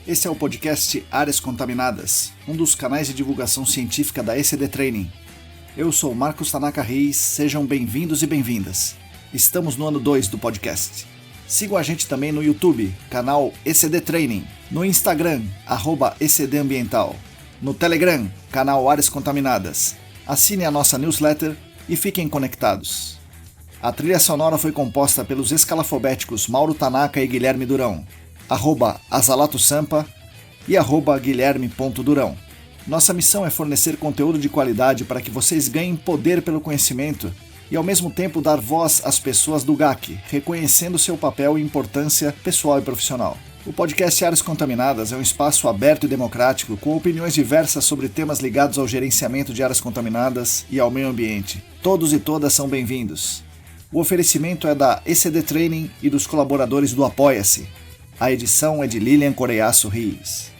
Esse é o podcast Áreas Contaminadas, um dos canais de divulgação científica da ECD Training. Eu sou Marcos Tanaka Reis, sejam bem-vindos e bem-vindas. Estamos no ano 2 do podcast. Sigam a gente também no YouTube, canal ECD Training, no Instagram, @ECD Ambiental, no Telegram, canal Áreas Contaminadas. Assine a nossa newsletter e fiquem conectados. A trilha sonora foi composta pelos escalafobéticos Mauro Tanaka e Guilherme Durão, @Azalato-Sampa e @Guilherme.Durão. Nossa missão é fornecer conteúdo de qualidade para que vocês ganhem poder pelo conhecimento e ao mesmo tempo dar voz às pessoas do GAC, reconhecendo seu papel e importância pessoal e profissional. O podcast Áreas Contaminadas é um espaço aberto e democrático com opiniões diversas sobre temas ligados ao gerenciamento de áreas contaminadas e ao meio ambiente. Todos e todas são bem-vindos. O oferecimento é da ECD Training e dos colaboradores do Apoia-se. A edição é de Lilian Coreiaço Rios.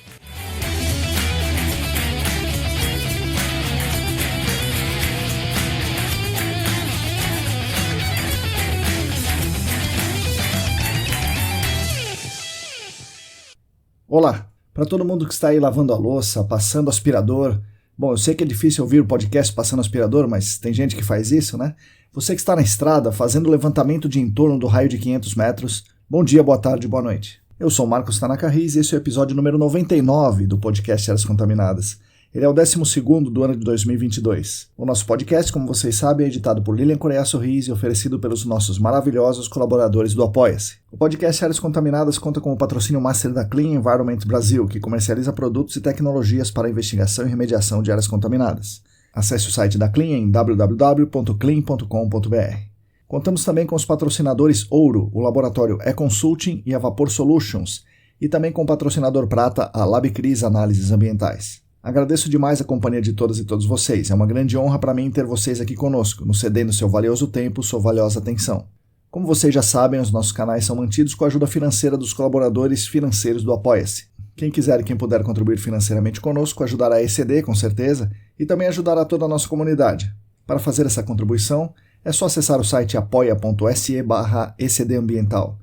Olá, para todo mundo que está aí lavando a louça, passando aspirador. Bom, eu sei que é difícil ouvir o podcast passando aspirador, mas tem gente que faz isso, né? Você que está na estrada fazendo levantamento de entorno do raio de 500 metros, bom dia, boa tarde, boa noite. Eu sou Marcos Tanaka Reis e esse é o episódio número 99 do podcast Áreas Contaminadas. Ele é o 12º do ano de 2022. O nosso podcast, como vocês sabem, é editado por Lilian Coreiaço Rios e oferecido pelos nossos maravilhosos colaboradores do Apoia-se. O podcast Áreas Contaminadas conta com o patrocínio master da Clean Environment Brasil, que comercializa produtos e tecnologias para investigação e remediação de áreas contaminadas. Acesse o site da Clean em www.clean.com.br. Contamos também com os patrocinadores Ouro, o laboratório E-Consulting e a Vapor Solutions, e também com o patrocinador Prata, a LabCris Análises Ambientais. Agradeço demais a companhia de todas e todos vocês. É uma grande honra para mim ter vocês aqui conosco, nos cedendo seu valioso tempo, sua valiosa atenção. Como vocês já sabem, os nossos canais são mantidos com a ajuda financeira dos colaboradores financeiros do Apoia-se. Quem quiser e quem puder contribuir financeiramente conosco, ajudará a ECD, com certeza, e também ajudará toda a nossa comunidade. Para fazer essa contribuição, é só acessar o site apoia.se/ECDambiental.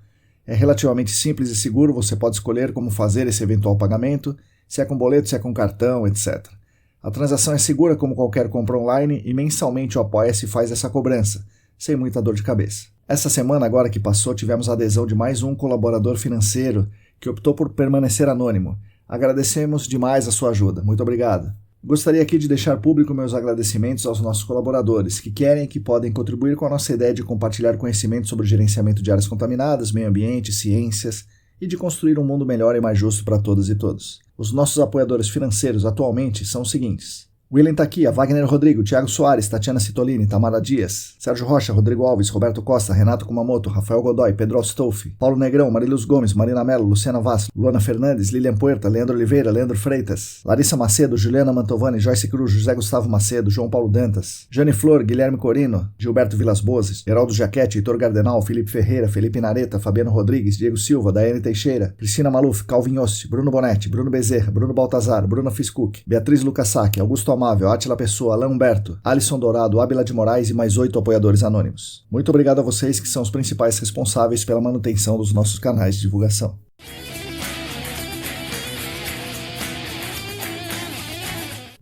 É relativamente simples e seguro, você pode escolher como fazer esse eventual pagamento, se é com boleto, se é com cartão, etc. A transação é segura como qualquer compra online e mensalmente o Apoia-se faz essa cobrança, sem muita dor de cabeça. Essa semana agora que passou, tivemos a adesão de mais um colaborador financeiro que optou por permanecer anônimo. Agradecemos demais a sua ajuda. Muito obrigado. Gostaria aqui de deixar público meus agradecimentos aos nossos colaboradores que querem e que podem contribuir com a nossa ideia de compartilhar conhecimento sobre o gerenciamento de áreas contaminadas, meio ambiente, ciências e de construir um mundo melhor e mais justo para todas e todos. Os nossos apoiadores financeiros atualmente são os seguintes: William Taquia, Wagner Rodrigo, Thiago Soares, Tatiana Citolini, Tamara Dias, Sérgio Rocha, Rodrigo Alves, Roberto Costa, Renato Kumamoto, Rafael Godoy, Pedro Astolfi, Paulo Negrão, Mariluz Gomes, Marina Mello, Luciana Vaz, Luana Fernandes, Lilian Puerta, Leandro Oliveira, Leandro Freitas, Larissa Macedo, Juliana Mantovani, Joyce Cruz, José Gustavo Macedo, João Paulo Dantas, Jane Flor, Guilherme Corino, Gilberto Vilas Boas, Geraldo Jaquete, Heitor Gardenal, Felipe Ferreira, Felipe Nareta, Fabiano Rodrigues, Diego Silva, Daiane Teixeira, Cristina Maluf, Calvin Yost, Bruno Bonetti, Bruno Bezerra, Bruno Baltazar, Bruno Fiscuc, Beatriz Lucassac, Augusto Amável, Átila Pessoa, Alain Humberto, Alisson Dourado, Ábila de Moraes e mais 8 apoiadores anônimos. Muito obrigado a vocês que são os principais responsáveis pela manutenção dos nossos canais de divulgação.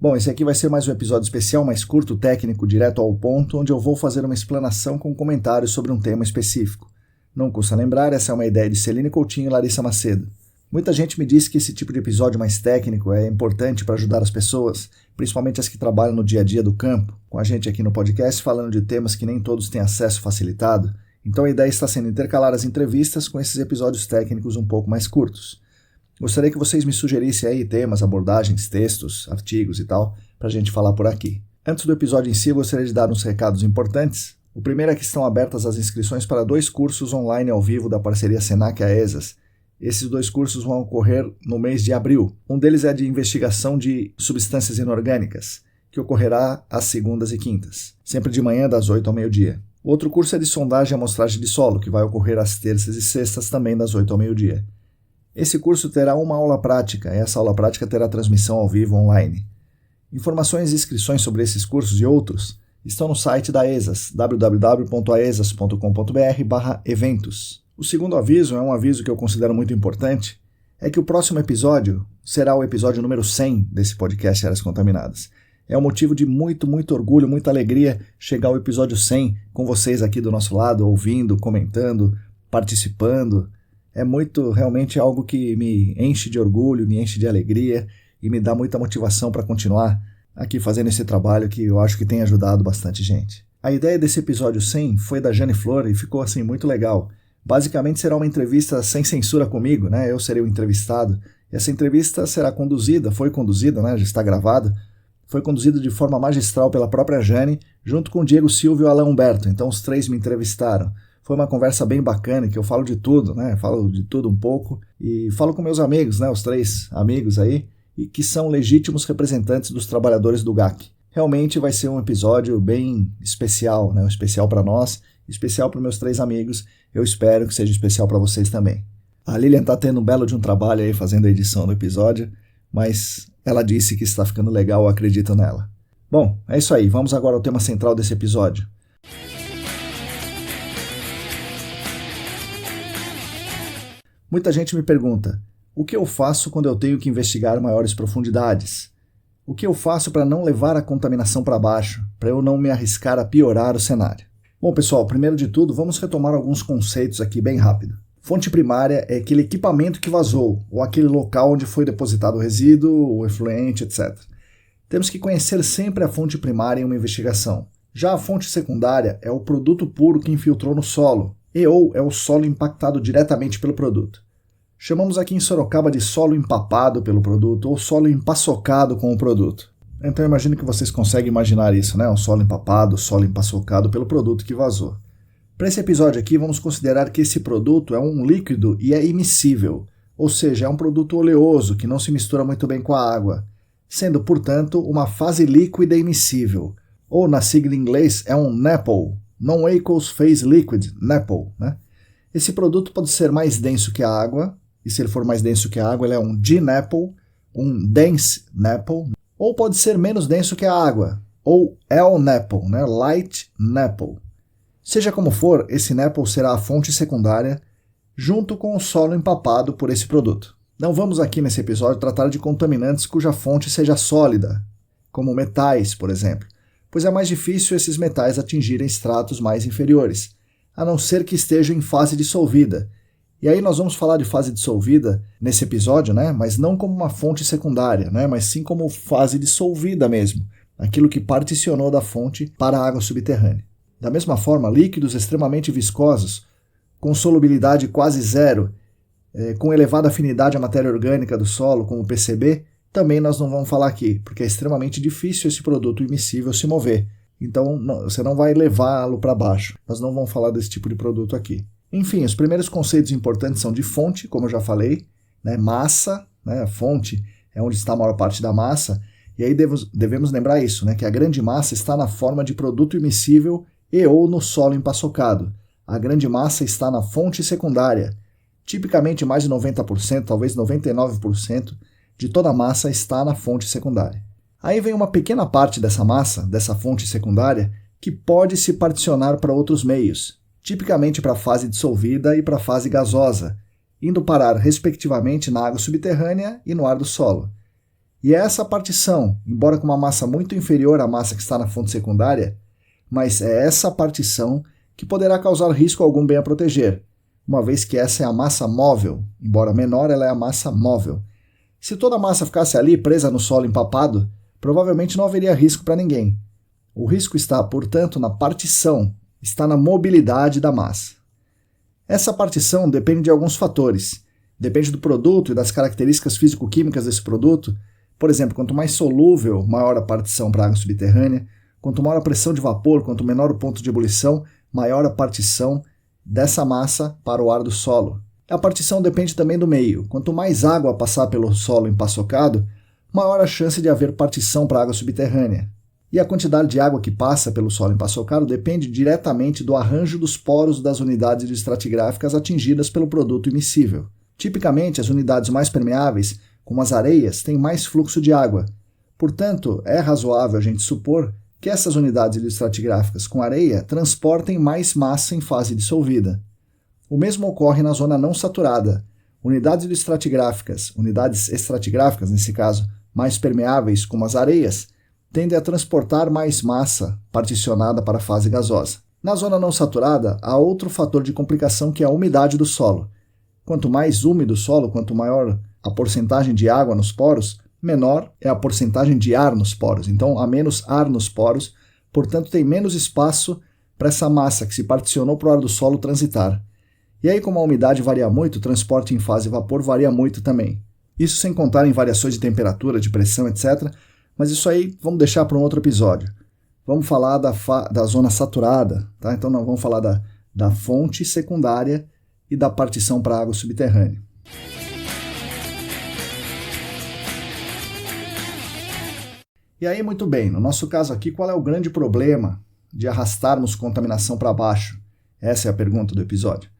Bom, esse aqui vai ser mais um episódio especial, mais curto, técnico, direto ao ponto, onde eu vou fazer uma explanação com comentários sobre um tema específico. Não custa lembrar, essa é uma ideia de Celine Coutinho e Larissa Macedo. Muita gente me disse que esse tipo de episódio mais técnico é importante para ajudar as pessoas, principalmente as que trabalham no dia a dia do campo, com a gente aqui no podcast falando de temas que nem todos têm acesso facilitado. Então a ideia está sendo intercalar as entrevistas com esses episódios técnicos um pouco mais curtos. Gostaria que vocês me sugerissem aí temas, abordagens, textos, artigos e tal, para a gente falar por aqui. Antes do episódio em si, eu gostaria de dar uns recados importantes. O primeiro é que estão abertas as inscrições para 2 cursos online ao vivo da parceria Senac e AESAS. Esses 2 cursos vão ocorrer no mês de abril. Um deles é de investigação de substâncias inorgânicas, que ocorrerá às segundas e quintas, sempre de manhã das 8 ao meio-dia. Outro curso é de sondagem e amostragem de solo, que vai ocorrer às terças e sextas, também das 8 ao meio-dia. Esse curso terá uma aula prática, e essa aula prática terá transmissão ao vivo online. Informações e inscrições sobre esses cursos e outros estão no site da AESAS, www.aesas.com.br/eventos. O segundo aviso é um aviso que eu considero muito importante, é que o próximo episódio será o episódio número 100 desse podcast Áreas Contaminadas. É um motivo de muito orgulho, muita alegria chegar ao episódio 100 com vocês aqui do nosso lado, ouvindo, comentando, participando. É realmente algo que me enche de orgulho, me enche de alegria e me dá muita motivação para continuar aqui fazendo esse trabalho que eu acho que tem ajudado bastante gente. A ideia desse episódio 100 foi da Jane Flor e ficou assim muito legal. Basicamente será uma entrevista sem censura comigo, né? Eu serei o entrevistado. E essa entrevista foi conduzida, né? Já está gravada. Foi conduzida de forma magistral pela própria Jane, junto com o Diego Silva e o Alain Humberto. Então os três me entrevistaram. Foi uma conversa bem bacana, que eu falo de tudo, né? Falo de tudo um pouco. E falo com meus amigos, né? Os três amigos aí, e que são legítimos representantes dos trabalhadores do GAC. Realmente vai ser um episódio bem especial, né? Um especial para nós, especial para meus três amigos. Eu espero que seja especial para vocês também. A Lilian está tendo um belo de um trabalho aí fazendo a edição do episódio, mas ela disse que está ficando legal, eu acredito nela. Bom, é isso aí. Vamos agora ao tema central desse episódio. Muita gente me pergunta, o que eu faço quando eu tenho que investigar maiores profundidades? O que eu faço para não levar a contaminação para baixo, para eu não me arriscar a piorar o cenário? Bom, pessoal, primeiro de tudo, vamos retomar alguns conceitos aqui bem rápido. Fonte primária é aquele equipamento que vazou, ou aquele local onde foi depositado o resíduo, o efluente, etc. Temos que conhecer sempre a fonte primária em uma investigação. Já a fonte secundária é o produto puro que infiltrou no solo, ou é o solo impactado diretamente pelo produto. Chamamos aqui em Sorocaba de solo empapado pelo produto, ou solo empaçocado com o produto. Então eu imagino que vocês conseguem imaginar isso, né? Um solo empapado, solo empaçocado pelo produto que vazou. Para esse episódio aqui, vamos considerar que esse produto é um líquido e é immiscível, ou seja, é um produto oleoso que não se mistura muito bem com a água, sendo, portanto, uma fase líquida immiscível, ou na sigla em inglês é um NAPL, Non-Aqueous Phase Liquid, NAPL, né? Esse produto pode ser mais denso que a água, e se ele for mais denso que a água, ele é um DNAPL, um Dense NAPL, ou pode ser menos denso que a água, ou LNAPL, né? Light NAPL. Seja como for, esse NAPL será a fonte secundária, junto com o solo empapado por esse produto. Não vamos aqui nesse episódio tratar de contaminantes cuja fonte seja sólida, como metais, por exemplo, pois é mais difícil esses metais atingirem estratos mais inferiores, a não ser que estejam em fase dissolvida. E aí nós vamos falar de fase dissolvida nesse episódio, né? Mas não como uma fonte secundária, né? Mas sim como fase dissolvida mesmo, aquilo que particionou da fonte para a água subterrânea. Da mesma forma, líquidos extremamente viscosos, com solubilidade quase zero, com elevada afinidade à matéria orgânica do solo, como o PCB, também nós não vamos falar aqui, porque é extremamente difícil esse produto immiscível se mover. Então você não vai levá-lo para baixo. Nós não vamos falar desse tipo de produto aqui. Enfim, os primeiros conceitos importantes são de fonte, como eu já falei, né? Massa, né? A fonte é onde está a maior parte da massa, e aí devemos lembrar isso, né? Que a grande massa está na forma de produto immiscível ou no solo empaçocado. A grande massa está na fonte secundária. Tipicamente mais de 90%, talvez 99% de toda a massa está na fonte secundária. Aí vem uma pequena parte dessa massa, dessa fonte secundária, que pode se particionar para outros meios, tipicamente para a fase dissolvida e para a fase gasosa, indo parar respectivamente na água subterrânea e no ar do solo. E é essa partição, embora com uma massa muito inferior à massa que está na fonte secundária, mas é essa partição que poderá causar risco algum bem a proteger, uma vez que essa é a massa móvel, embora menor, ela é a massa móvel. Se toda a massa ficasse ali presa no solo empapado, provavelmente não haveria risco para ninguém. O risco está, portanto, na partição, está na mobilidade da massa. Essa partição depende de alguns fatores. Depende do produto e das características físico-químicas desse produto. Por exemplo, quanto mais solúvel, maior a partição para a água subterrânea. Quanto maior a pressão de vapor, quanto menor o ponto de ebulição, maior a partição dessa massa para o ar do solo. A partição depende também do meio. Quanto mais água passar pelo solo empaçocado, maior a chance de haver partição para a água subterrânea. E a quantidade de água que passa pelo solo empaçocado depende diretamente do arranjo dos poros das unidades estratigráficas atingidas pelo produto immiscível. Tipicamente, as unidades mais permeáveis, como as areias, têm mais fluxo de água. Portanto, é razoável a gente supor que essas unidades estratigráficas com areia transportem mais massa em fase dissolvida. O mesmo ocorre na zona não saturada, unidades estratigráficas, nesse caso, mais permeáveis, como as areias, tendem a transportar mais massa particionada para a fase gasosa. Na zona não saturada, há outro fator de complicação que é a umidade do solo. Quanto mais úmido o solo, quanto maior a porcentagem de água nos poros, menor é a porcentagem de ar nos poros. Então, há menos ar nos poros, portanto, tem menos espaço para essa massa que se particionou para o ar do solo transitar. E aí, como a umidade varia muito, o transporte em fase vapor varia muito também. Isso sem contar em variações de temperatura, de pressão, etc., mas isso aí vamos deixar para um outro episódio. Vamos falar da zona saturada, tá? Então não vamos falar da fonte secundária e da partição para água subterrânea. E aí, muito bem, no nosso caso aqui, qual é o grande problema de arrastarmos contaminação para baixo? Essa é a pergunta do episódio.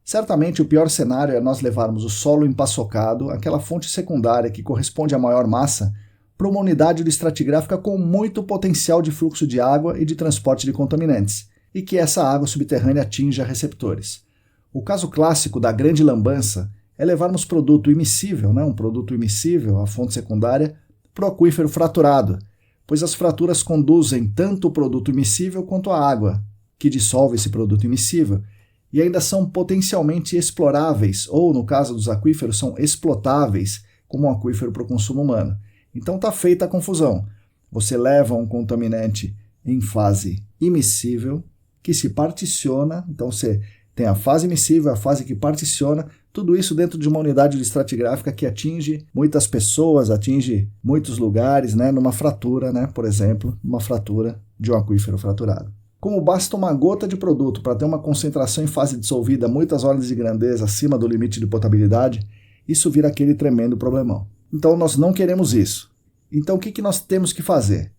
Certamente o pior cenário é nós levarmos o solo empaçocado, aquela fonte secundária que corresponde à maior massa, para uma unidade estratigráfica com muito potencial de fluxo de água e de transporte de contaminantes, e que essa água subterrânea atinja receptores. O caso clássico da grande lambança é levarmos produto immiscível, um produto immiscível, a fonte secundária, para o aquífero fraturado, pois as fraturas conduzem tanto o produto immiscível quanto a água, que dissolve esse produto immiscível, e ainda são potencialmente exploráveis, ou, no caso dos aquíferos, são explotáveis como um aquífero para o consumo humano. Então está feita a confusão. Você leva um contaminante em fase immiscível, que se particiona, então você tem a fase immiscível, a fase que particiona, tudo isso dentro de uma unidade estratigráfica que atinge muitas pessoas, atinge muitos lugares, numa fratura, por exemplo, numa fratura de um aquífero fraturado. Como basta uma gota de produto para ter uma concentração em fase dissolvida muitas ordens de grandeza acima do limite de potabilidade, isso vira aquele tremendo problemão. Então nós não queremos isso. Então o que nós temos que fazer?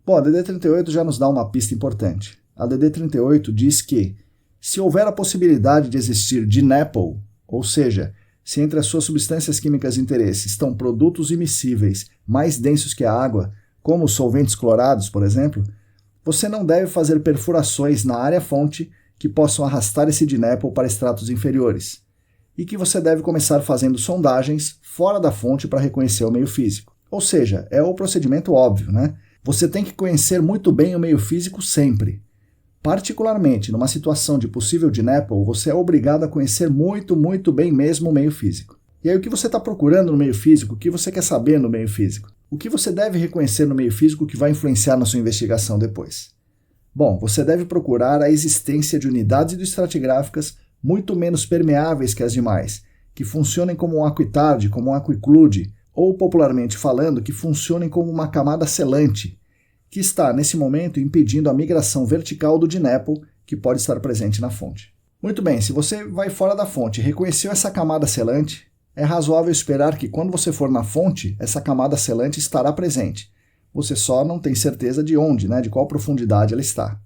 Bom, a DD38 já nos dá uma pista importante. A DD38 diz que se houver a possibilidade de existir DNAPL, ou seja, se entre as suas substâncias químicas de interesse estão produtos immiscíveis mais densos que a água, como os solventes clorados, por exemplo, você não deve fazer perfurações na área-fonte que possam arrastar esse DNAPL para estratos inferiores, e que você deve começar fazendo sondagens fora da fonte para reconhecer o meio físico. Ou seja, é o procedimento óbvio, Você tem que conhecer muito bem o meio físico sempre. Particularmente, numa situação de possível DNAPL, você é obrigado a conhecer muito, muito bem mesmo o meio físico. E aí, o que você está procurando no meio físico? O que você quer saber no meio físico? O que você deve reconhecer no meio físico que vai influenciar na sua investigação depois? Bom, você deve procurar a existência de unidades hidroestratigráficas muito menos permeáveis que as demais, que funcionem como um aquitard, como um aquiclude, ou, popularmente falando, que funcionem como uma camada selante, que está, nesse momento, impedindo a migração vertical do DNAPL, que pode estar presente na fonte. Muito bem, se você vai fora da fonte e reconheceu essa camada selante, é razoável esperar que, quando você for na fonte, essa camada selante estará presente. Você só não tem certeza de onde, de qual profundidade ela está.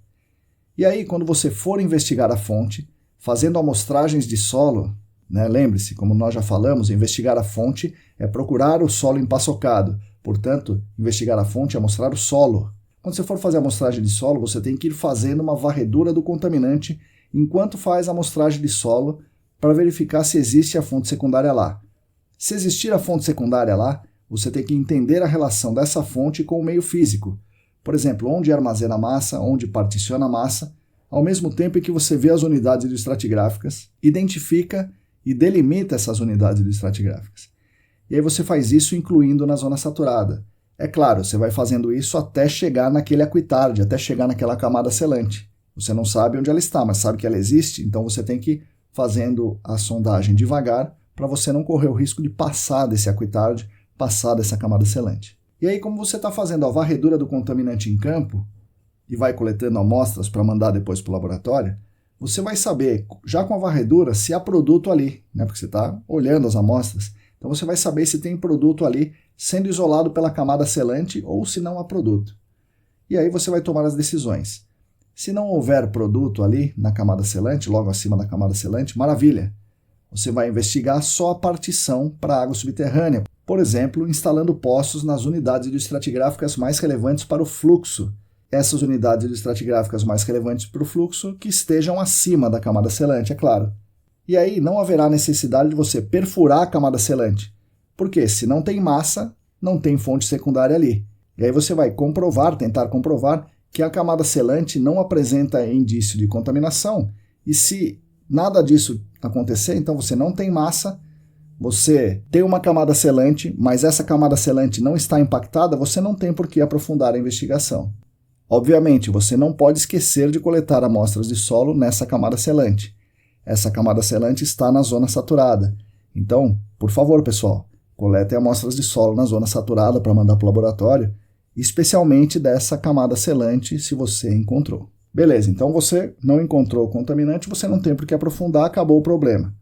E aí, quando você for investigar a fonte, fazendo amostragens de solo, lembre-se, como nós já falamos, investigar a fonte é procurar o solo empaçocado. Portanto, investigar a fonte é mostrar o solo. Quando você for fazer a amostragem de solo, você tem que ir fazendo uma varredura do contaminante enquanto faz a amostragem de solo para verificar se existe a fonte secundária lá. Se existir a fonte secundária lá, você tem que entender a relação dessa fonte com o meio físico. Por exemplo, onde armazena a massa, onde particiona a massa, ao mesmo tempo em que você vê as unidades hidroestratigráficas, identifica e delimita essas unidades hidroestratigráficas. E aí você faz isso incluindo na zona saturada. É claro, você vai fazendo isso até chegar naquele aquitard, até chegar naquela camada selante. Você não sabe onde ela está, mas sabe que ela existe, então você tem que ir fazendo a sondagem devagar para você não correr o risco de passar desse aquitard, passar dessa camada selante. E aí, como você está fazendo a varredura do contaminante em campo e vai coletando amostras para mandar depois para o laboratório, você vai saber, já com a varredura, se há produto ali, porque você está olhando as amostras. Então você vai saber se tem produto ali sendo isolado pela camada selante ou se não há produto. E aí você vai tomar as decisões. Se não houver produto ali na camada selante, logo acima da camada selante, maravilha. Você vai investigar só a partição para a água subterrânea, por exemplo, instalando poços nas unidades hidroestratigráficas mais relevantes para o fluxo. Essas unidades hidroestratigráficas mais relevantes para o fluxo que estejam acima da camada selante, é claro. E aí não haverá necessidade de você perfurar a camada selante, porque se não tem massa, não tem fonte secundária ali. E aí você vai tentar comprovar que a camada selante não apresenta indício de contaminação, e se nada disso acontecer, então você não tem massa, você tem uma camada selante, mas essa camada selante não está impactada, você não tem por que aprofundar a investigação. Obviamente, você não pode esquecer de coletar amostras de solo nessa camada selante. Essa camada selante está na zona saturada. Então, por favor, pessoal, coletem amostras de solo na zona saturada para mandar para o laboratório, especialmente dessa camada selante, se você encontrou. Beleza, então você não encontrou o contaminante, você não tem por que aprofundar, acabou o problema.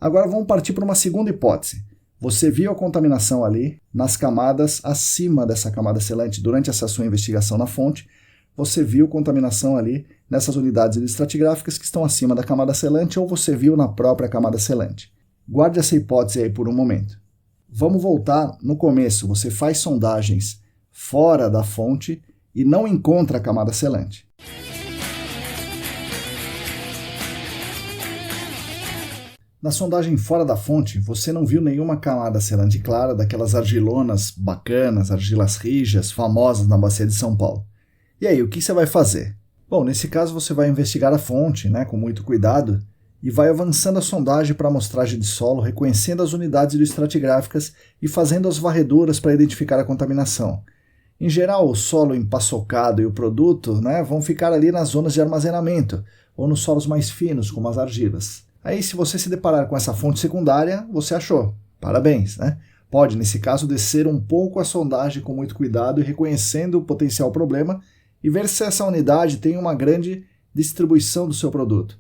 Agora vamos partir para uma segunda hipótese. Você viu a contaminação ali nas camadas acima dessa camada selante durante essa sua investigação na fonte, você viu contaminação ali nessas unidades estratigráficas que estão acima da camada selante ou você viu na própria camada selante. Guarde essa hipótese aí por um momento. Vamos voltar no começo. Você faz sondagens fora da fonte e não encontra a camada selante. Na sondagem fora da fonte, você não viu nenhuma camada selante clara daquelas argilonas bacanas, argilas rijas, famosas na bacia de São Paulo. E aí, o que você vai fazer? Bom, nesse caso você vai investigar a fonte, com muito cuidado, e vai avançando a sondagem para a amostragem de solo, reconhecendo as unidades estratigráficas e fazendo as varreduras para identificar a contaminação. Em geral, o solo empaçocado e o produto vão ficar ali nas zonas de armazenamento, ou nos solos mais finos, como as argilas. Aí, se você se deparar com essa fonte secundária, você achou. Parabéns, Pode, nesse caso, descer um pouco a sondagem com muito cuidado e reconhecendo o potencial problema e ver se essa unidade tem uma grande distribuição do seu produto.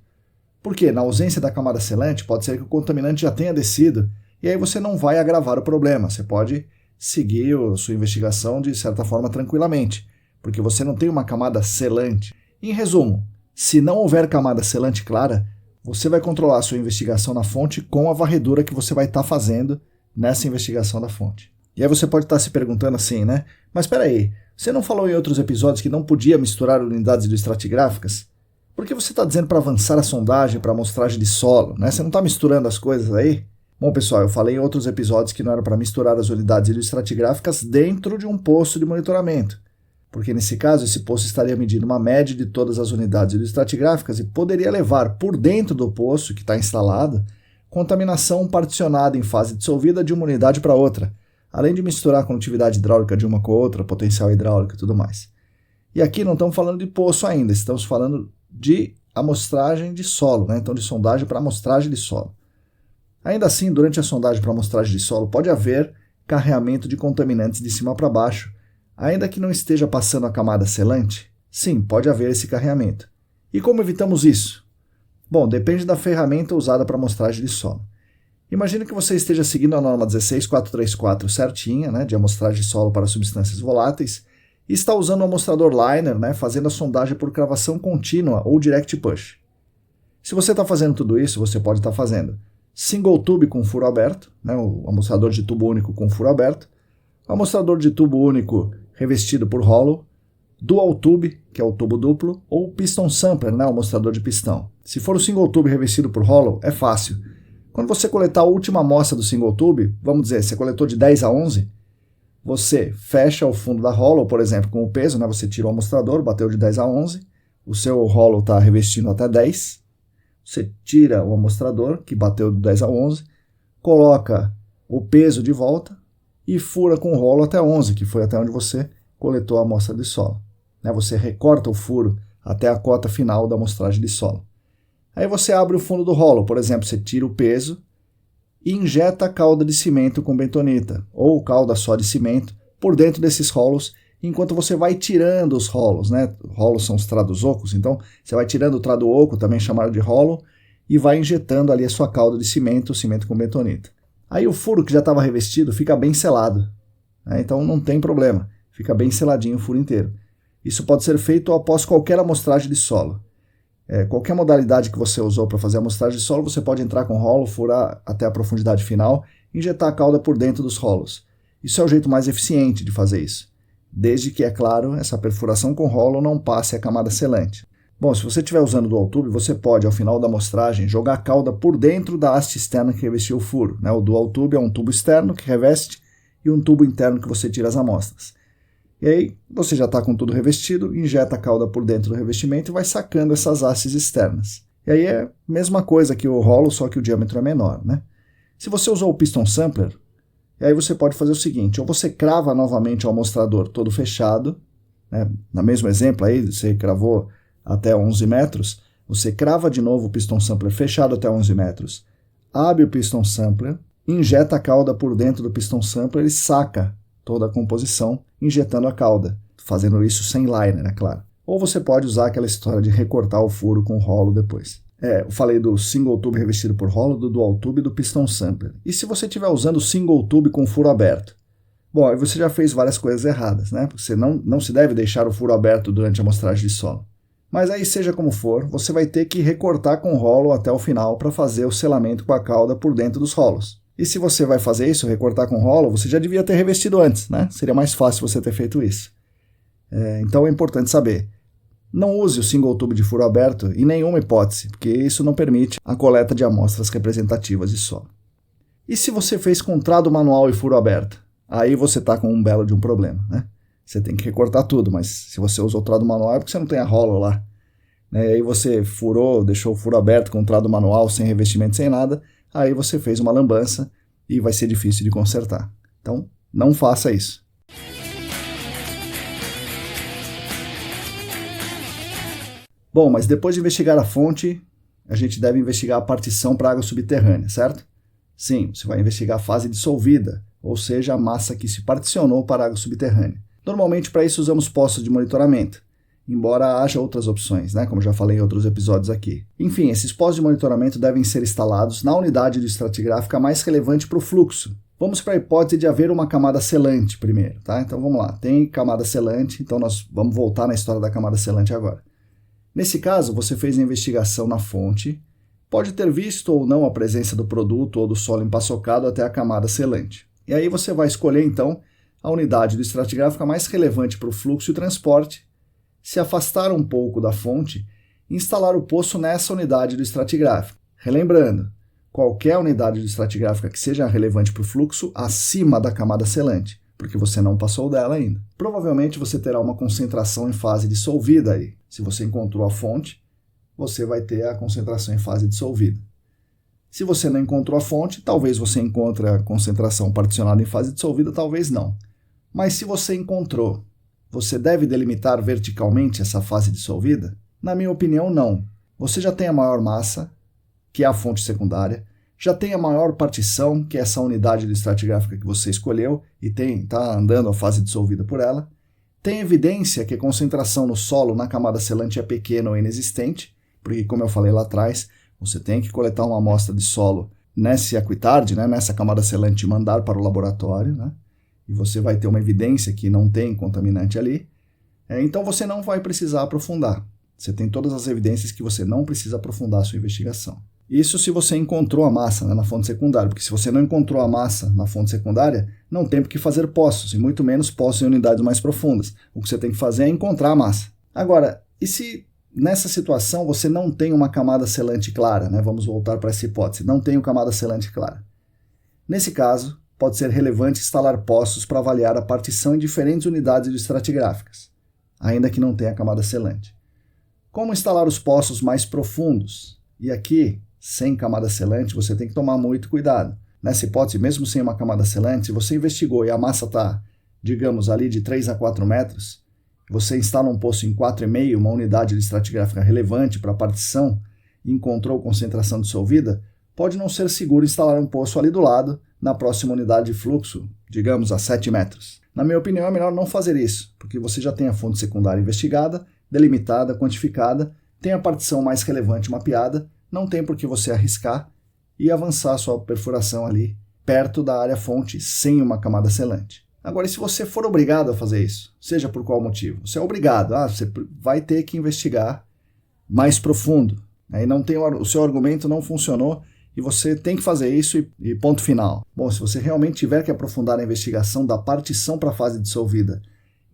Porque, na ausência da camada selante, pode ser que o contaminante já tenha descido e aí você não vai agravar o problema. Você pode seguir a sua investigação de certa forma tranquilamente, porque você não tem uma camada selante. Em resumo, se não houver camada selante clara, você vai controlar a sua investigação na fonte com a varredura que você vai estar fazendo nessa investigação da fonte. E aí você pode estar se perguntando assim, mas espera aí, você não falou em outros episódios que não podia misturar unidades estratigráficas? Por que você está dizendo para avançar a sondagem para amostragem de solo? Você não está misturando as coisas aí? Bom, pessoal, eu falei em outros episódios que não era para misturar as unidades estratigráficas dentro de um poço de monitoramento, porque nesse caso esse poço estaria medindo uma média de todas as unidades estratigráficas e poderia levar por dentro do poço que está instalado contaminação particionada em fase dissolvida de uma unidade para outra, além de misturar a condutividade hidráulica de uma com a outra, potencial hidráulico e tudo mais. E aqui não estamos falando de poço ainda, estamos falando de amostragem de solo, então de sondagem para amostragem de solo. Ainda assim, durante a sondagem para amostragem de solo pode haver carreamento de contaminantes de cima para baixo, ainda que não esteja passando a camada selante. Sim, pode haver esse carreamento. E como evitamos isso? Bom, depende da ferramenta usada para amostragem de solo. Imagine que você esteja seguindo a norma 16434 certinha, de amostragem de solo para substâncias voláteis, e está usando o amostrador liner, fazendo a sondagem por cravação contínua ou direct push. Se você está fazendo tudo isso, você pode estar fazendo single tube com furo aberto, o amostrador de tubo único com furo aberto, amostrador de tubo único revestido por hollow, dual tube, que é o tubo duplo, ou piston sampler, o amostrador de pistão. Se for o single tube revestido por hollow, é fácil. Quando você coletar a última amostra do single tube, vamos dizer, você coletou de 10 a 11, você fecha o fundo da hollow, por exemplo, com o peso, você tira o amostrador, bateu de 10 a 11, o seu hollow está revestindo até 10, você tira o amostrador, que bateu de 10 a 11, coloca o peso de volta e fura com o hollow até 11, que foi até onde você coletou a amostra de solo. Você recorta o furo até a cota final da amostragem de solo. Aí você abre o fundo do hollow, por exemplo, você tira o peso e injeta a calda de cimento com bentonita, ou calda só de cimento, por dentro desses hollows, enquanto você vai tirando os hollows. Hollows são os trados ocos, então você vai tirando o trado oco, também chamado de hollow, e vai injetando ali a sua calda de cimento com bentonita. Aí o furo que já estava revestido fica bem selado, então não tem problema, fica bem seladinho o furo inteiro. Isso pode ser feito após qualquer amostragem de solo. Qualquer modalidade que você usou para fazer a amostragem de solo, você pode entrar com hollow, furar até a profundidade final e injetar a calda por dentro dos hollows. Isso é o jeito mais eficiente de fazer isso, desde que, é claro, essa perfuração com hollow não passe a camada selante. Bom, se você estiver usando o Dual Tube, você pode, ao final da amostragem, jogar a cauda por dentro da haste externa que revestiu o furo. O Dual Tube é um tubo externo que reveste e um tubo interno que você tira as amostras. E aí, você já está com tudo revestido, injeta a cauda por dentro do revestimento e vai sacando essas hastes externas. E aí é a mesma coisa que o rolo, só que o diâmetro é menor, né? Se você usou o piston sampler, aí você pode fazer o seguinte, ou você crava novamente o amostrador todo fechado, né? No mesmo exemplo aí, você cravou até 11 metros, você crava de novo o piston sampler fechado até 11 metros, abre o piston sampler, injeta a cauda por dentro do piston sampler e saca toda a composição, injetando a cauda, fazendo isso sem liner, é claro. Ou você pode usar aquela história de recortar o furo com rolo depois. Eu falei do single tube revestido por rolo, do dual tube e do piston sampler. E se você estiver usando o single tube com furo aberto? Bom, aí você já fez várias coisas erradas, né? Porque você não se deve deixar o furo aberto durante a amostragem de solo. Mas aí, seja como for, você vai ter que recortar com rolo até o final para fazer o selamento com a cauda por dentro dos rolos. E se você vai fazer isso, recortar com rolo, você já devia ter revestido antes, né? Seria mais fácil você ter feito isso. Então é importante saber. Não use o single tube de furo aberto em nenhuma hipótese, porque isso não permite a coleta de amostras representativas de solo. E se você fez contrado manual e furo aberto? Aí você está com um belo de um problema, né? Você tem que recortar tudo, mas se você usou o trado manual é porque você não tem a rolo lá. E aí você furou, deixou o furo aberto com trado manual, sem revestimento, sem nada, aí você fez uma lambança e vai ser difícil de consertar. Então, não faça isso. Bom, mas depois de investigar a fonte, a gente deve investigar a partição para água subterrânea, certo? Sim, você vai investigar a fase dissolvida, ou seja, a massa que se particionou para a água subterrânea. Normalmente para isso usamos postos de monitoramento, embora haja outras opções, né, como já falei em outros episódios aqui. Enfim, esses postos de monitoramento devem ser instalados na unidade do estratigráfica mais relevante para o fluxo. Vamos para a hipótese de haver uma camada selante primeiro, tá? Então vamos lá, tem camada selante, então nós vamos voltar na história da camada selante agora. Nesse caso, você fez a investigação na fonte, pode ter visto ou não a presença do produto ou do solo empaçocado até a camada selante. E aí você vai escolher, então, a unidade do estratigráfica mais relevante para o fluxo e transporte, se afastar um pouco da fonte e instalar o poço nessa unidade do estratigráfico. Relembrando, qualquer unidade do estratigráfica que seja relevante para o fluxo acima da camada selante, porque você não passou dela ainda. Provavelmente você terá uma concentração em fase dissolvida aí. Se você encontrou a fonte, você vai ter a concentração em fase dissolvida. Se você não encontrou a fonte, talvez você encontre a concentração particionada em fase dissolvida, talvez não. Mas se você encontrou, você deve delimitar verticalmente essa fase dissolvida? Na minha opinião, não. Você já tem a maior massa, que é a fonte secundária, já tem a maior partição, que é essa unidade do estratigráfica que você escolheu e está andando a fase dissolvida por ela. Tem evidência que a concentração no solo na camada selante é pequena ou inexistente, porque, como eu falei lá atrás, você tem que coletar uma amostra de solo nesse aquitard, né, nessa camada selante e mandar para o laboratório, né, e você vai ter uma evidência que não tem contaminante ali. Então você não vai precisar aprofundar. Você tem todas as evidências que você não precisa aprofundar a sua investigação. Isso se você encontrou a massa, né, na fonte secundária, porque se você não encontrou a massa na fonte secundária, não tem por que fazer poços, e muito menos poços em unidades mais profundas. O que você tem que fazer é encontrar a massa. Agora, e se nessa situação você não tem uma camada selante clara, né? Vamos voltar para essa hipótese, não tem uma camada selante clara. Nesse caso, pode ser relevante instalar poços para avaliar a partição em diferentes unidades estratigráficas, ainda que não tenha camada selante. Como instalar os poços mais profundos? E aqui, sem camada selante, você tem que tomar muito cuidado. Nessa hipótese, mesmo sem uma camada selante, se você investigou e a massa está, digamos, ali de 3 a 4 metros, você instala um poço em 4,5, uma unidade estratigráfica relevante para a partição, e encontrou concentração dissolvida, pode não ser seguro instalar um poço ali do lado, na próxima unidade de fluxo, digamos, a 7 metros. Na minha opinião, é melhor não fazer isso, porque você já tem a fonte secundária investigada, delimitada, quantificada, tem a partição mais relevante mapeada, não tem por que você arriscar e avançar sua perfuração ali perto da área fonte sem uma camada selante. Agora, e se você for obrigado a fazer isso, seja por qual motivo? Você é obrigado, você vai ter que investigar mais profundo. Aí não tem, o seu argumento não funcionou e você tem que fazer isso e ponto final. Bom, se você realmente tiver que aprofundar a investigação da partição para a fase dissolvida,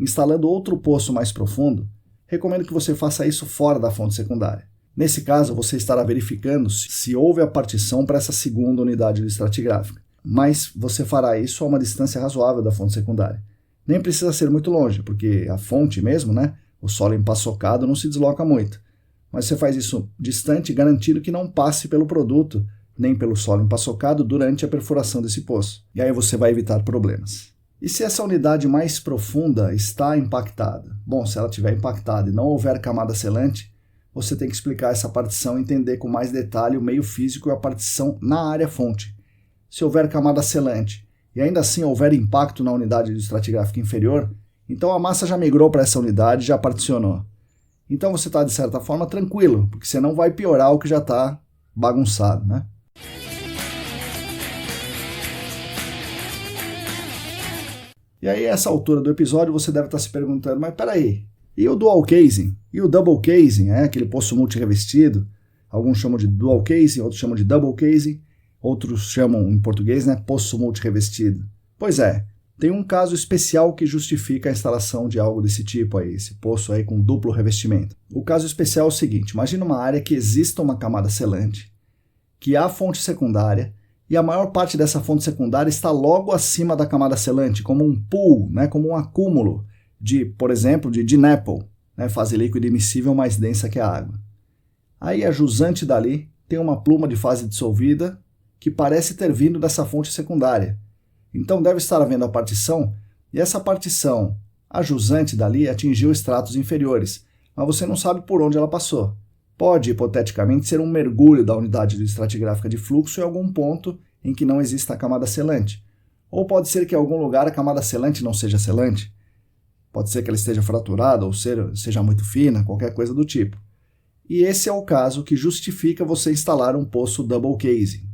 instalando outro poço mais profundo, recomendo que você faça isso fora da fonte secundária. Nesse caso, você estará verificando se houve a partição para essa segunda unidade de estratigráfica, mas você fará isso a uma distância razoável da fonte secundária. Nem precisa ser muito longe, porque a fonte mesmo, o solo empaçocado, não se desloca muito. Mas você faz isso distante, garantindo que não passe pelo produto, nem pelo solo empaçocado durante a perfuração desse poço. E aí você vai evitar problemas. E se essa unidade mais profunda está impactada? Bom, se ela estiver impactada e não houver camada selante, você tem que explicar essa partição e entender com mais detalhe o meio físico e a partição na área fonte. Se houver camada selante e ainda assim houver impacto na unidade de estratigráfica inferior, então a massa já migrou para essa unidade, já particionou. Então você está, de certa forma, tranquilo, porque você não vai piorar o que já está bagunçado, E aí, a essa altura do episódio, você deve estar se perguntando, mas peraí, e o dual casing? E o double casing, aquele poço multirrevestido? Alguns chamam de dual casing, outros chamam de double casing, outros chamam em português, poço multirrevestido. Pois é, tem um caso especial que justifica a instalação de algo desse tipo aí, esse poço aí com duplo revestimento. O caso especial é o seguinte, imagina uma área que exista uma camada selante, que há fonte secundária, e a maior parte dessa fonte secundária está logo acima da camada selante, como um pool, como um acúmulo de, por exemplo, de DNAPL, fase líquida immiscível mais densa que a água. Aí a jusante dali tem uma pluma de fase dissolvida que parece ter vindo dessa fonte secundária. Então deve estar havendo a partição, e essa partição, a jusante dali, atingiu estratos inferiores, mas você não sabe por onde ela passou. Pode, hipoteticamente, ser um mergulho da unidade estratigráfica de fluxo em algum ponto em que não exista a camada selante. Ou pode ser que em algum lugar a camada selante não seja selante. Pode ser que ela esteja fraturada ou seja muito fina, qualquer coisa do tipo. E esse é o caso que justifica você instalar um poço double casing.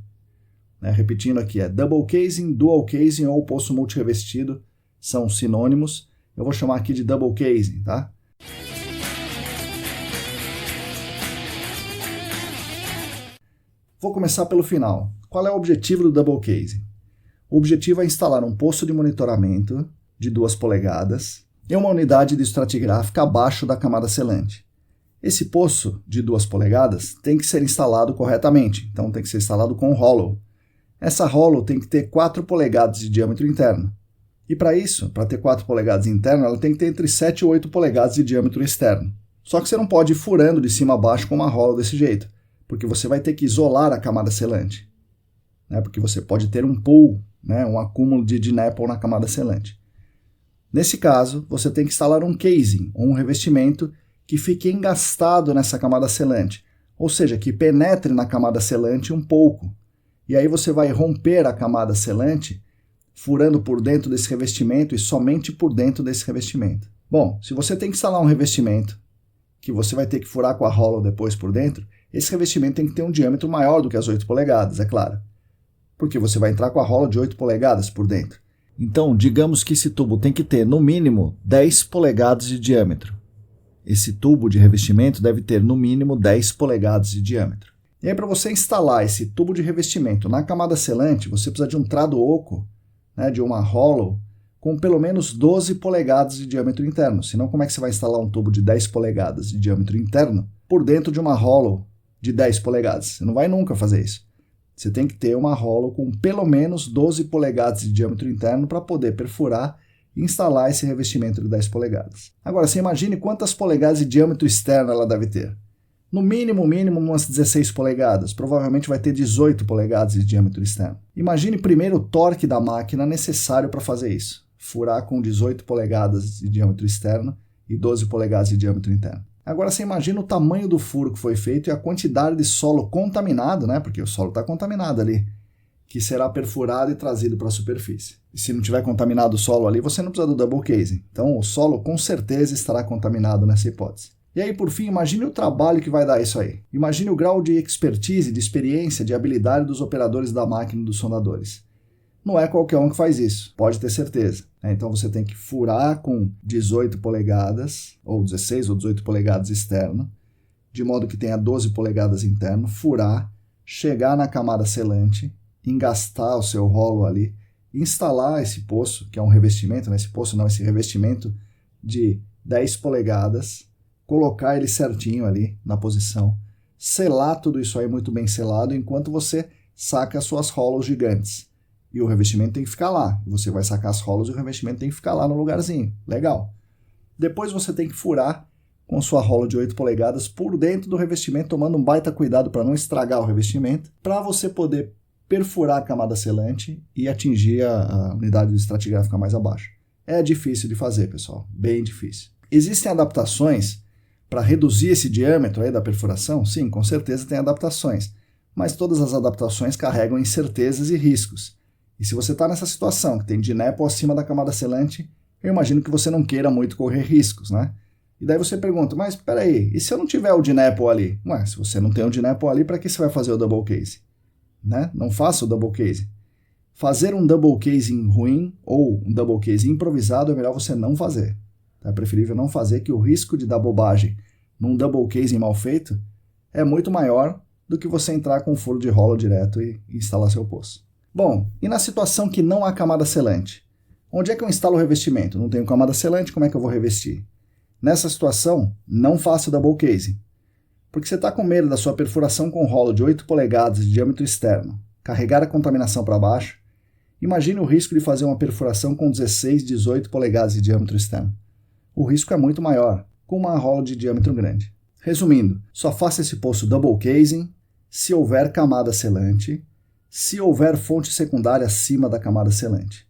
Repetindo aqui, double casing, dual casing ou poço multirrevestido são sinônimos. Eu vou chamar aqui de double casing, tá? Vou começar pelo final. Qual é o objetivo do double casing? O objetivo é instalar um poço de monitoramento de 2 polegadas e uma unidade de estratigráfica abaixo da camada selante. Esse poço de 2 polegadas tem que ser instalado corretamente, então tem que ser instalado com hollow. Essa hollow tem que ter 4 polegadas de diâmetro interno. E para isso, para ter 4 polegadas internas, ela tem que ter entre 7 e 8 polegadas de diâmetro externo. Só que você não pode ir furando de cima a baixo com uma hollow desse jeito, porque você vai ter que isolar a camada selante, porque você pode ter um pool, um acúmulo de DNAPL na camada selante. Nesse caso, você tem que instalar um casing, ou um revestimento, que fique engastado nessa camada selante, ou seja, que penetre na camada selante um pouco. E aí você vai romper a camada selante, furando por dentro desse revestimento e somente por dentro desse revestimento. Bom, se você tem que instalar um revestimento, que você vai ter que furar com a hollow depois por dentro, esse revestimento tem que ter um diâmetro maior do que as 8 polegadas, é claro. Porque você vai entrar com a hollow de 8 polegadas por dentro. Então, digamos que esse tubo tem que ter, no mínimo, 10 polegadas de diâmetro. Esse tubo de revestimento deve ter, no mínimo, 10 polegadas de diâmetro. E aí, para você instalar esse tubo de revestimento na camada selante, você precisa de um trado oco, de uma hollow, com pelo menos 12 polegadas de diâmetro interno. Senão, como é que você vai instalar um tubo de 10 polegadas de diâmetro interno por dentro de uma hollow de 10 polegadas? Você não vai nunca fazer isso. Você tem que ter uma hollow com pelo menos 12 polegadas de diâmetro interno para poder perfurar e instalar esse revestimento de 10 polegadas. Agora, você imagine quantas polegadas de diâmetro externo ela deve ter. No mínimo, umas 16 polegadas. Provavelmente vai ter 18 polegadas de diâmetro externo. Imagine primeiro o torque da máquina necessário para fazer isso. Furar com 18 polegadas de diâmetro externo e 12 polegadas de diâmetro interno. Agora você imagina o tamanho do furo que foi feito e a quantidade de solo contaminado, porque o solo está contaminado ali, que será perfurado e trazido para a superfície. E se não tiver contaminado o solo ali, você não precisa do double casing. Então o solo com certeza estará contaminado nessa hipótese. E aí, por fim, imagine o trabalho que vai dar isso aí. Imagine o grau de expertise, de experiência, de habilidade dos operadores da máquina e dos sondadores. Não é qualquer um que faz isso, pode ter certeza. Então você tem que furar com 18 polegadas, ou 16 ou 18 polegadas externo, de modo que tenha 12 polegadas interno, furar, chegar na camada selante, engastar o seu rolo ali, instalar esse poço, que é um revestimento, esse revestimento de 10 polegadas, colocar ele certinho ali na posição, selar tudo isso aí muito bem selado enquanto você saca as suas rolos gigantes. E o revestimento tem que ficar lá. Você vai sacar as rolos e o revestimento tem que ficar lá no lugarzinho. Legal. Depois você tem que furar com sua rola de 8 polegadas por dentro do revestimento, tomando um baita cuidado para não estragar o revestimento, para você poder perfurar a camada selante e atingir a unidade do estratigráfica mais abaixo. É difícil de fazer, pessoal. Bem difícil. Existem adaptações para reduzir esse diâmetro aí da perfuração? Sim, com certeza tem adaptações. Mas todas as adaptações carregam incertezas e riscos. E se você está nessa situação, que tem dinepo acima da camada selante, eu imagino que você não queira muito correr riscos, né? E daí você pergunta, mas peraí, e se eu não tiver o dinepo ali? Ué, se você não tem o dinepo ali, para que você vai fazer o double case? Né? Não faça o double case. Fazer um double casing ruim ou um double case improvisado é melhor você não fazer. É preferível não fazer, que o risco de dar bobagem num double casing mal feito é muito maior do que você entrar com um furo de rolo direto e instalar seu poço. Bom, e na situação que não há camada selante? Onde é que eu instalo o revestimento? Não tenho camada selante, como é que eu vou revestir? Nessa situação, não faça o double casing. Porque você está com medo da sua perfuração com rolo de 8 polegadas de diâmetro externo carregar a contaminação para baixo. Imagine o risco de fazer uma perfuração com 16, 18 polegadas de diâmetro externo. O risco é muito maior com uma rola de diâmetro grande. Resumindo, só faça esse poço double casing se houver camada selante, se houver fonte secundária acima da camada selante.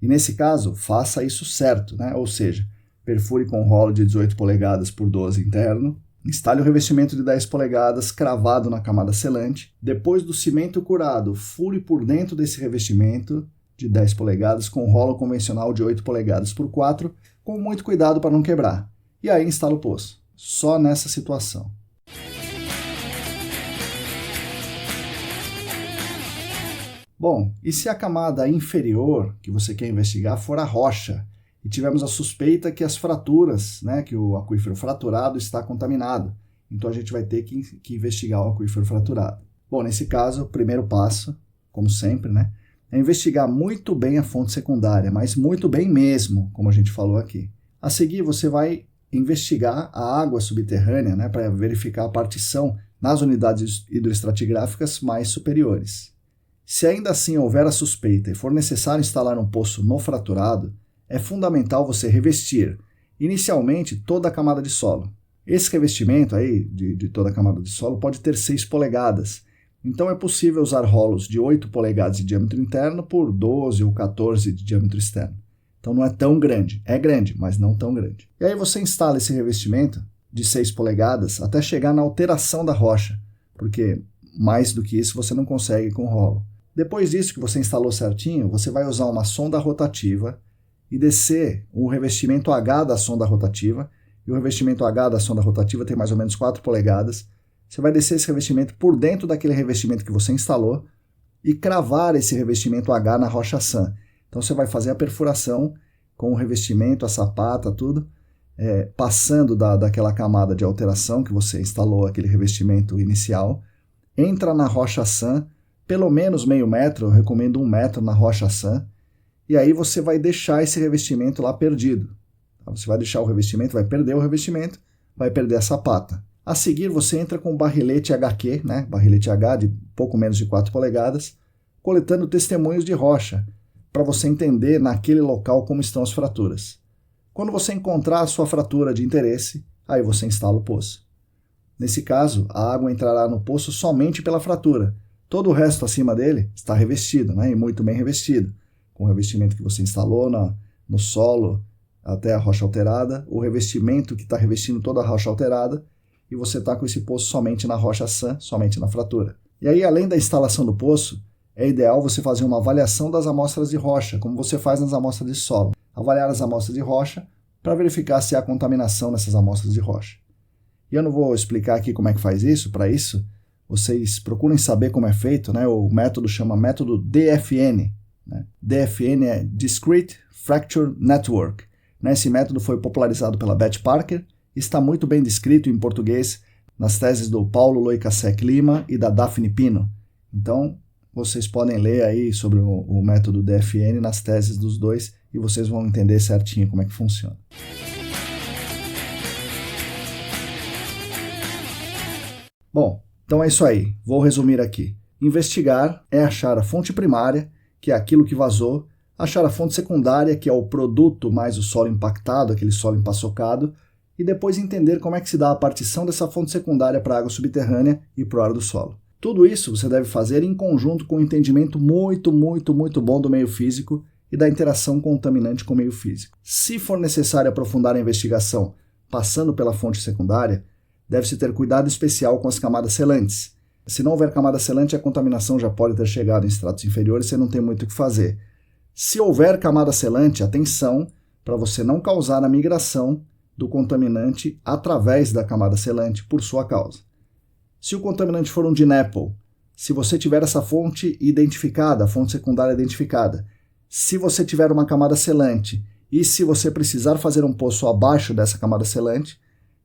E nesse caso, faça isso certo, né? Ou seja, perfure com rolo de 18 polegadas por 12 interno, instale o revestimento de 10 polegadas cravado na camada selante, depois do cimento curado, fure por dentro desse revestimento de 10 polegadas com rolo convencional de 8 polegadas por 4, com muito cuidado para não quebrar. E aí instala o poço. Só nessa situação. Bom, e se a camada inferior que você quer investigar for a rocha, e tivemos a suspeita que as fraturas, né, que o aquífero fraturado está contaminado, então a gente vai ter que investigar o aquífero fraturado. Bom, nesse caso, o primeiro passo, como sempre, né, é investigar muito bem a fonte secundária, mas muito bem mesmo, como a gente falou aqui. A seguir, você vai investigar a água subterrânea, né, para verificar a partição nas unidades hidroestratigráficas mais superiores. Se ainda assim houver a suspeita e for necessário instalar um poço no fraturado, é fundamental você revestir, inicialmente, toda a camada de solo. Esse revestimento aí, de toda a camada de solo, pode ter 6 polegadas, então é possível usar rolos de 8 polegadas de diâmetro interno por 12 ou 14 de diâmetro externo. Então não é tão grande, é grande, mas não tão grande. E aí você instala esse revestimento de 6 polegadas até chegar na alteração da rocha, porque mais do que isso você não consegue com rolo. Depois disso que você instalou certinho, você vai usar uma sonda rotativa e descer o revestimento H da sonda rotativa, e o revestimento H da sonda rotativa tem mais ou menos 4 polegadas. Você vai descer esse revestimento por dentro daquele revestimento que você instalou e cravar esse revestimento H na rocha sã. Então você vai fazer a perfuração com o revestimento, a sapata, tudo, passando daquela camada de alteração que você instalou, aquele revestimento inicial, entra na rocha sã, pelo menos meio metro, eu recomendo 1 metro na rocha sã, e aí você vai deixar esse revestimento lá perdido. Você vai deixar o revestimento, vai perder o revestimento, vai perder a sapata. A seguir você entra com o barrilete HQ, né? Barrilete H de pouco menos de 4 polegadas, coletando testemunhos de rocha, para você entender naquele local como estão as fraturas. Quando você encontrar a sua fratura de interesse, aí você instala o poço. Nesse caso, a água entrará no poço somente pela fratura. Todo o resto acima dele está revestido, né? E muito bem revestido, com o revestimento que você instalou no solo até a rocha alterada, o revestimento que está revestindo toda a rocha alterada, e você está com esse poço somente na rocha sã, somente na fratura. E aí, além da instalação do poço, é ideal você fazer uma avaliação das amostras de rocha, como você faz nas amostras de solo. Avaliar as amostras de rocha para verificar se há contaminação nessas amostras de rocha. E eu não vou explicar aqui como é que faz isso. Para isso, vocês procurem saber como é feito, né? O método chama método DFN. Né? DFN é Discrete Fracture Network. Esse método foi popularizado pela Beth Parker e está muito bem descrito em português nas teses do Paulo Loicasek Lima e da Daphne Pino. Então, vocês podem ler aí sobre o método DFN nas teses dos dois e vocês vão entender certinho como é que funciona. Bom, então é isso aí. Vou resumir aqui. Investigar é achar a fonte primária, que é aquilo que vazou, achar a fonte secundária, que é o produto mais o solo impactado, aquele solo empaçocado, e depois entender como é que se dá a partição dessa fonte secundária para a água subterrânea e para o ar do solo. Tudo isso você deve fazer em conjunto com um entendimento muito bom do meio físico e da interação contaminante com o meio físico. Se for necessário aprofundar a investigação passando pela fonte secundária, deve-se ter cuidado especial com as camadas selantes. Se não houver camada selante, a contaminação já pode ter chegado em estratos inferiores e você não tem muito o que fazer. Se houver camada selante, atenção para você não causar a migração do contaminante através da camada selante por sua causa. Se o contaminante for um DNAPL, se você tiver essa fonte identificada, a fonte secundária identificada, se você tiver uma camada selante e se você precisar fazer um poço abaixo dessa camada selante,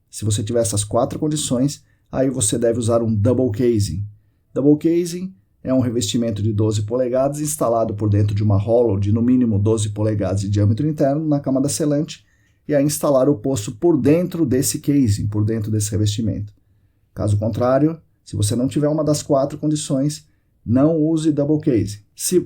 se você tiver essas 4 condições, aí você deve usar um double casing. Double casing é um revestimento de 12 polegadas instalado por dentro de uma hollow de no mínimo 12 polegadas de diâmetro interno na camada selante e aí instalar o poço por dentro desse casing, por dentro desse revestimento. Caso contrário, se você não tiver uma das 4 condições, não use double casing.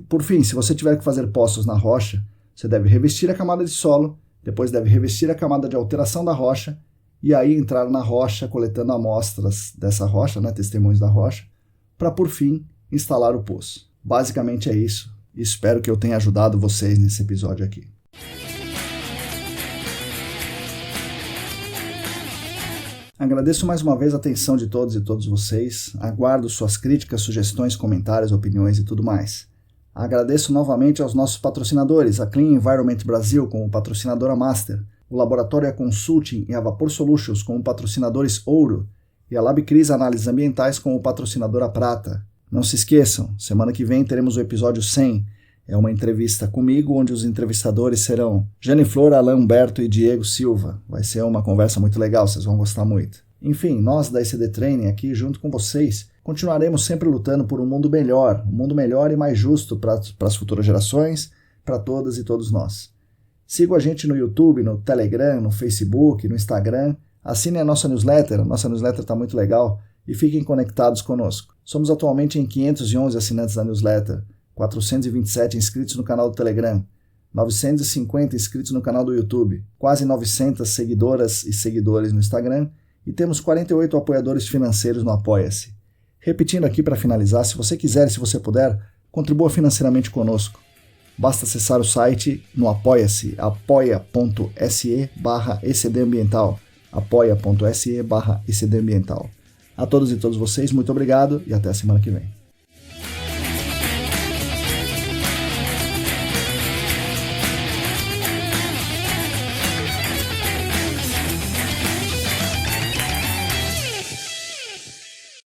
Por fim, se você tiver que fazer poços na rocha, você deve revestir a camada de solo, depois deve revestir a camada de alteração da rocha e aí entrar na rocha coletando amostras dessa rocha, testemunhos da rocha, para por fim instalar o poço. Basicamente é isso. Espero que eu tenha ajudado vocês nesse episódio aqui. Agradeço mais uma vez a atenção de todos e todas vocês. Aguardo suas críticas, sugestões, comentários, opiniões e tudo mais. Agradeço novamente aos nossos patrocinadores, a Clean Environment Brasil como patrocinadora Master, o Laboratório A Consulting e a Vapor Solutions como patrocinadores Ouro e a LabCris Análises Ambientais como patrocinadora Prata. Não se esqueçam, semana que vem teremos o episódio 100. É uma entrevista comigo, onde os entrevistadores serão Jane Flor, Alain Humberto e Diego Silva. Vai ser uma conversa muito legal, vocês vão gostar muito. Enfim, nós da ECD Training aqui, junto com vocês, continuaremos sempre lutando por um mundo melhor e mais justo para as futuras gerações, para todas e todos nós. Sigam a gente no YouTube, no Telegram, no Facebook, no Instagram. Assinem a nossa newsletter está muito legal e fiquem conectados conosco. Somos atualmente em 511 assinantes da newsletter, 427 inscritos no canal do Telegram, 950 inscritos no canal do YouTube, quase 900 seguidoras e seguidores no Instagram e temos 48 apoiadores financeiros no Apoia-se. Repetindo aqui para finalizar, se você quiser e se você puder, contribua financeiramente conosco. Basta acessar o site no Apoia-se, apoia.se/ecdambiental, apoia.se/ecdambiental. A todos e todas vocês, muito obrigado e até a semana que vem.